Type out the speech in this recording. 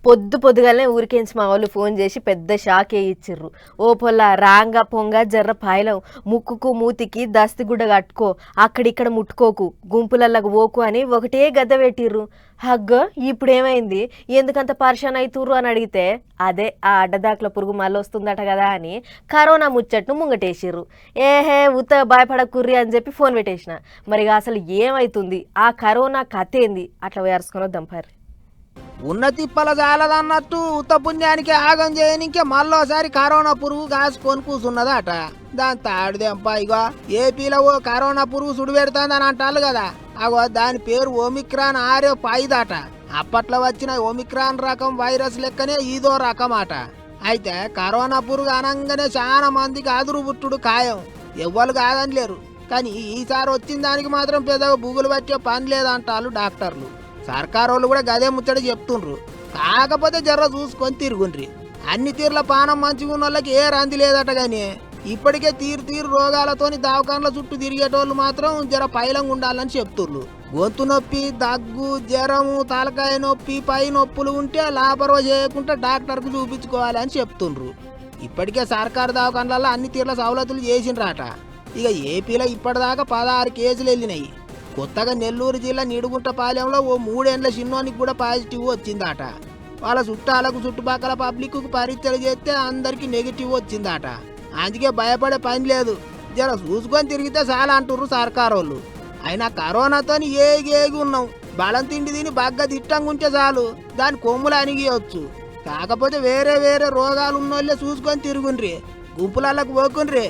పొద్దుగాలనే ఊరికేంచి మా వాళ్ళు ఫోన్ చేసి పెద్ద షాకే ఇచ్చిర్రు. ఓ పొల్ల రాంగ పొంగ జర్ర పాయలం, ముక్కుకు మూతికి దస్తిగుడ్డ కట్టుకో, అక్కడిక్కడ ముట్టుకోకు, గుంపులల్లకు పోకు అని ఒకటే గద్ద పెట్టిర్రు. హగ్గ ఇప్పుడేమైంది, ఎందుకంత పరిశాన్ అవుతుర్రు అని అడిగితే అదే ఆ అడ్డదాకుల పురుగు మళ్ళీ వస్తుందట కదా అని కరోనా ముచ్చట్ను ముంగటేసిర్రు. ఏహే ఉత్త భయపడకుర్రి అని చెప్పి ఫోన్ పెట్టేసిన. మరి అసలు ఏమైతుంది, ఆ కరోనా కథ ఏంది, అట్లా వేర్చుకొని వద్దాం పర్రి. ఉన్న తిప్పల జాలదన్నట్టు ఉత్త పుణ్యానికి ఆగం చేయనికే మళ్ళోసారి కరోనా పురుగు కాసుకొని కూసున్నదట. దాని తాడిదెంప ఇగో ఏపీలో ఓ కరోనా పురుగు సుడి పెడుతుందని అంటారు కదా, అగో దాని పేరు ఒమిక్రాన్ RF5 అప్పట్లో వచ్చిన ఒమిక్రాన్ రకం వైరస్ లెక్కనే ఇదో రకం అట. అయితే కరోనా పురుగు అనంగానే చాలా మందికి అదురు బుట్టుడు ఖాయం, ఎవ్వరు కాదని లేరు. కానీ ఈసారి వచ్చిన దానికి మాత్రం పెద్దగా బుగులు పట్టే పని లేదంటారు డాక్టర్లు. సర్కారోళ్ళు కూడా గదే ముచ్చట చెప్తుండ్రు. కాకపోతే జర్ర చూసుకొని తిరుగుండ్రి. అన్ని తీర్ల పానం మంచిగా ఉన్న వాళ్ళకి ఏ రంది లేదట. గాని ఇప్పటికే తీరు రోగాలతోని దవాఖాన్ల చుట్టూ తిరిగేటోళ్ళు మాత్రం జర పైలంగా ఉండాలని చెప్తుర్రు. గొంతు నొప్పి, దగ్గు, జ్వరము, తలకాయ నొప్పి, పై నొప్పులు ఉంటే లాపర్వ చేయకుండా డాక్టర్కు చూపించుకోవాలని చెప్తుండ్రు. ఇప్పటికే సర్కారు దవాఖాన్లలో అన్ని తీర్ల సవలతులు చేసిండ్రాట. ఇక ఏపీలో ఇప్పటిదాకా 16 కేసులు వెళ్ళినాయి. కొత్తగా నెల్లూరు జిల్లా నిడుగుంటపాలెంలో ఓ 3 ఏళ్ల చిన్నోనికి కూడా పాజిటివ్ వచ్చిందట. వాళ్ళ చుట్టాలకు చుట్టుపక్కల పబ్లిక్ పరీక్షలు చేస్తే అందరికి నెగిటివ్ వచ్చిందట. అందుకే భయపడే పని లేదు, జర చూసుకొని తిరిగితే చాలా అంటుర్రు సర్కారోళ్ళు. అయినా కరోనాతో ఏగి ఉన్నాం, బలం తిండి తిని బాగా దిట్టంగా ఉంటే చాలు దాని కొమ్ములు అణిగియొచ్చు. కాకపోతే వేరే రోగాలు ఉన్నోళ్ళే చూసుకొని తిరుగుండ్రి, గుంపులకి పోకుండ్రి.